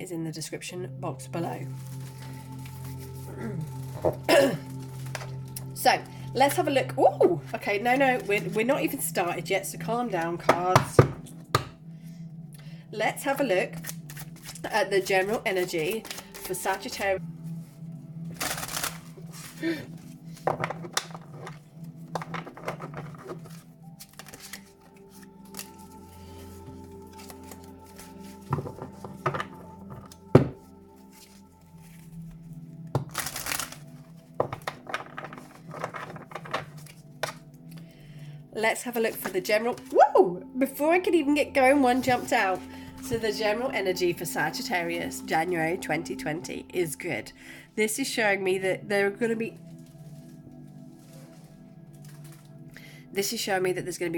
is in the description box below. So let's have a look. Oh, okay, no, we're not even started yet, so calm down, cards. Let's have a look at the general energy for Sagittarius. Let's have a look for the general. Whoa! Before I could even get going, one jumped out. So the general energy for Sagittarius, January 2020, is good. This is showing me that there's going to be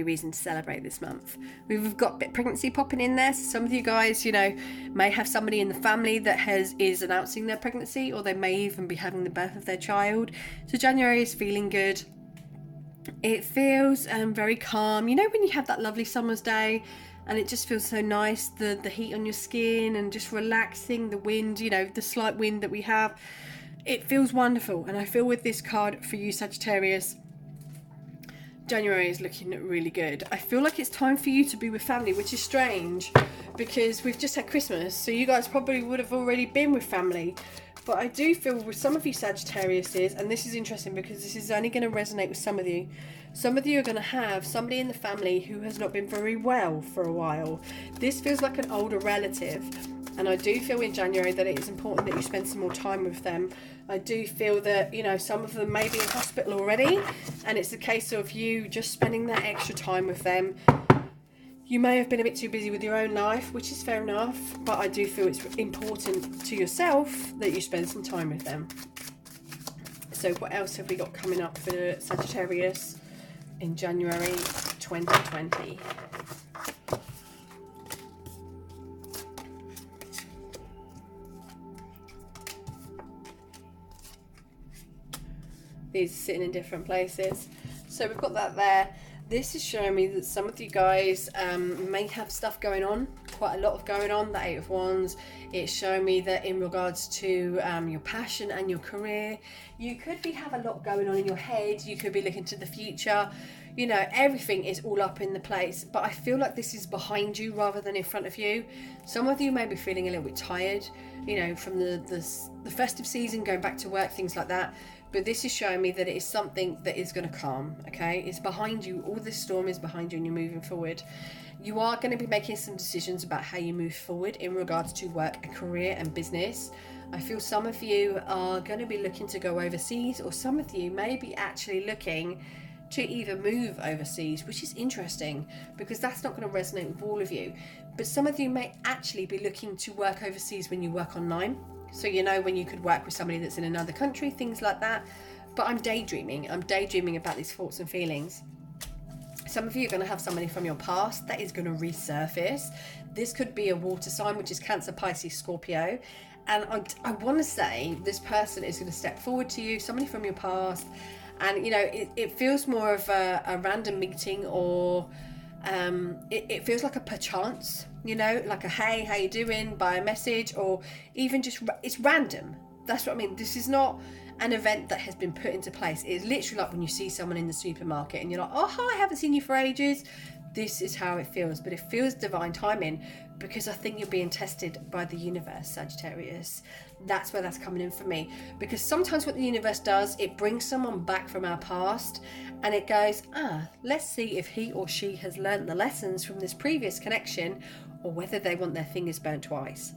reason to celebrate this month. We've got a bit of pregnancy popping in there. So some of you guys, you know, may have somebody in the family that is announcing their pregnancy, or they may even be having the birth of their child. So January is feeling good. It feels very calm. You know when you have that lovely summer's day and it just feels so nice, the heat on your skin and just relaxing, the wind, you know, the slight wind that we have. It feels wonderful. And I feel with this card for you, Sagittarius, January is looking really good. I feel like it's time for you to be with family, which is strange because we've just had Christmas, so you guys probably would have already been with family. But I do feel with some of you Sagittariuses, and this is interesting because this is only going to resonate with some of you. Some of you are going to have somebody in the family who has not been very well for a while. This feels like an older relative. And I do feel in January that it is important that you spend some more time with them. I do feel that, you know, some of them may be in hospital already, and it's a case of you just spending that extra time with them. You may have been a bit too busy with your own life, which is fair enough, but I do feel it's important to yourself that you spend some time with them. So what else have we got coming up for Sagittarius in January 2020? These are sitting in different places. So we've got that there. This is showing me that some of you guys may have stuff going on, quite a lot of going on, the Eight of Wands. It's showing me that in regards to your passion and your career, you could have a lot going on in your head. You could be looking to the future. You know, everything is all up in the place, but I feel like this is behind you rather than in front of you. Some of you may be feeling a little bit tired, you know, from the festive season, going back to work, things like that. But this is showing me that it is something that is going to calm, okay? It's behind you. All this storm is behind you and you're moving forward. You are going to be making some decisions about how you move forward in regards to work and career and business. I feel some of you are going to be looking to go overseas, or some of you may be actually looking to even move overseas, which is interesting because that's not going to resonate with all of you. But some of you may actually be looking to work overseas when you work online. So, you know, when you could work with somebody that's in another country, things like that. But I'm daydreaming about these thoughts and feelings. Some of you are going to have somebody from your past that is going to resurface. This could be a water sign, which is Cancer, Pisces, Scorpio. And I want to say this person is going to step forward to you, somebody from your past. And, you know, it feels more of a random meeting, or it feels like a perchance, you know, like a hey, how you doing, by a message, or even just, it's random. That's what I mean. This is not an event that has been put into place. It's literally like when you see someone in the supermarket and you're like, oh, hi, I haven't seen you for ages. This is how it feels, but it feels divine timing because I think you're being tested by the universe, Sagittarius. That's where that's coming in for me, because sometimes what the universe does, it brings someone back from our past and it goes, let's see if he or she has learned the lessons from this previous connection, or whether they want their fingers burnt twice.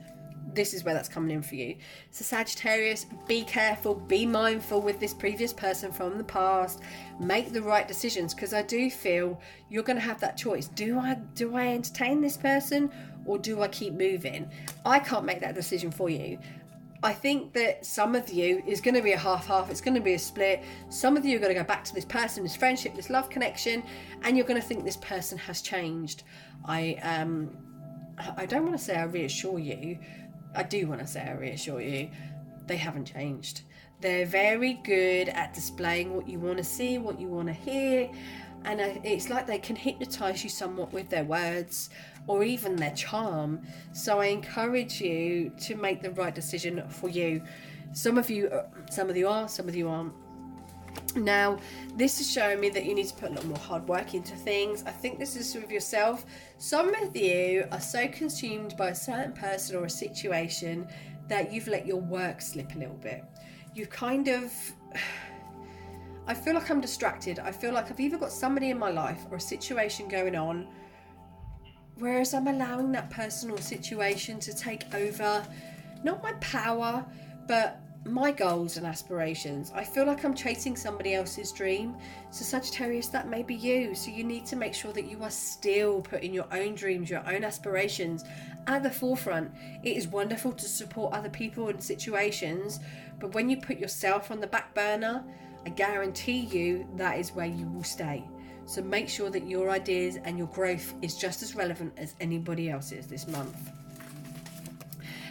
This is where that's coming in for you. So Sagittarius, be careful, be mindful with this previous person from the past. Make the right decisions, because I do feel you're going to have that choice. Do I entertain this person, or do I keep moving? I can't make that decision for you. I think that some of you is going to be a half-half. It's going to be a split. Some of you are going to go back to this person, this friendship, this love connection, and you're going to think this person has changed. I don't want to say I reassure you. I do want to say I reassure you, they haven't changed. They're very good at displaying what you want to see, what you want to hear. and it's like they can hypnotize you somewhat with their words or even their charm. So I encourage you to make the right decision for you. Some of you are, some of you aren't. Now, this is showing me that you need to put a lot more hard work into things. I think this is with yourself. Some of you are so consumed by a certain person or a situation that you've let your work slip a little bit. You've kind of... I feel like I'm distracted. I feel like I've either got somebody in my life or a situation going on, whereas I'm allowing that person or situation to take over, not my power, but my goals and aspirations. I feel like I'm chasing somebody else's dream. So Sagittarius, that may be you. So you need to make sure that you are still putting your own dreams, your own aspirations at the forefront. It is wonderful to support other people and situations, but when you put yourself on the back burner, I guarantee you that is where you will stay. So make sure that your ideas and your growth is just as relevant as anybody else's this month.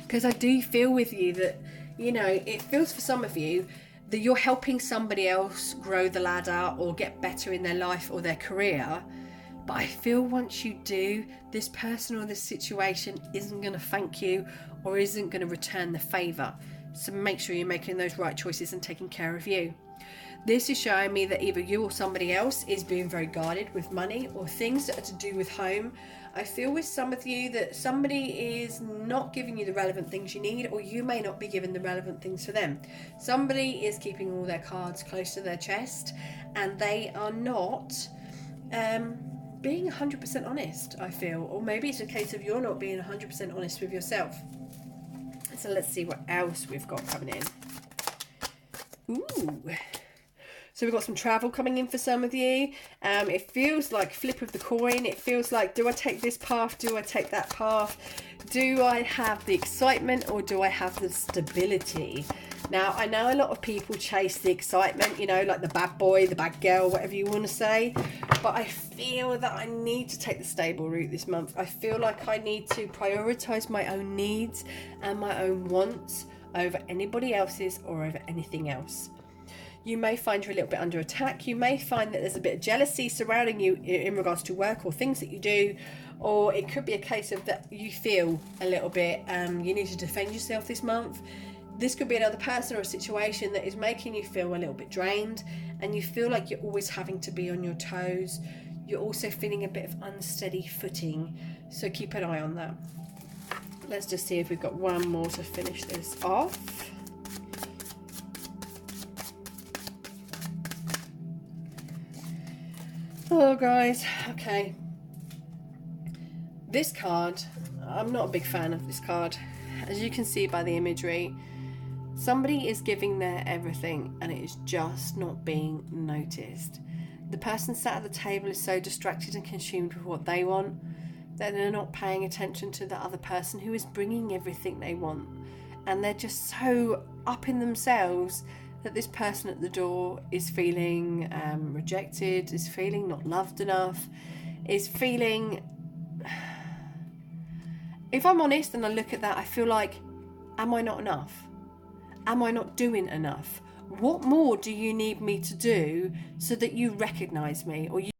Because I do feel with you that, you know, it feels for some of you that you're helping somebody else grow the ladder or get better in their life or their career. But I feel once you do, this person or this situation isn't going to thank you or isn't going to return the favour. So make sure you're making those right choices and taking care of you. This is showing me that either you or somebody else is being very guarded with money or things that are to do with home. I feel with some of you that somebody is not giving you the relevant things you need, or you may not be given the relevant things for them. Somebody is keeping all their cards close to their chest and they are not being 100% honest, I feel. Or maybe it's a case of you're not being 100% honest with yourself. So let's see what else we've got coming in. Ooh. So we've got some travel coming in for some of you. It feels like flip of the coin. It feels like, do I take this path? Do I take that path? Do I have the excitement or do I have the stability? Now, I know a lot of people chase the excitement, you know, like the bad boy, the bad girl, whatever you want to say. But I feel that I need to take the stable route this month. I feel like I need to prioritise my own needs and my own wants over anybody else's or over anything else. You may find you're a little bit under attack. You may find that there's a bit of jealousy surrounding you in regards to work or things that you do. Or it could be a case of that you feel a little bit, you need to defend yourself this month. This could be another person or a situation that is making you feel a little bit drained and you feel like you're always having to be on your toes. You're also feeling a bit of unsteady footing. So keep an eye on that. Let's just see if we've got one more to finish this off. Oh, guys, okay. This card, I'm not a big fan of this card. As you can see by the imagery, somebody is giving their everything and it is just not being noticed. The person sat at the table is so distracted and consumed with what they want that they're not paying attention to the other person who is bringing everything they want. And they're just so up in themselves that this person at the door is feeling rejected, is feeling not loved enough, is feeling... If I'm honest and I look at that, I feel like, am I not enough? Am I not doing enough? What more do you need me to do so that you recognise me or you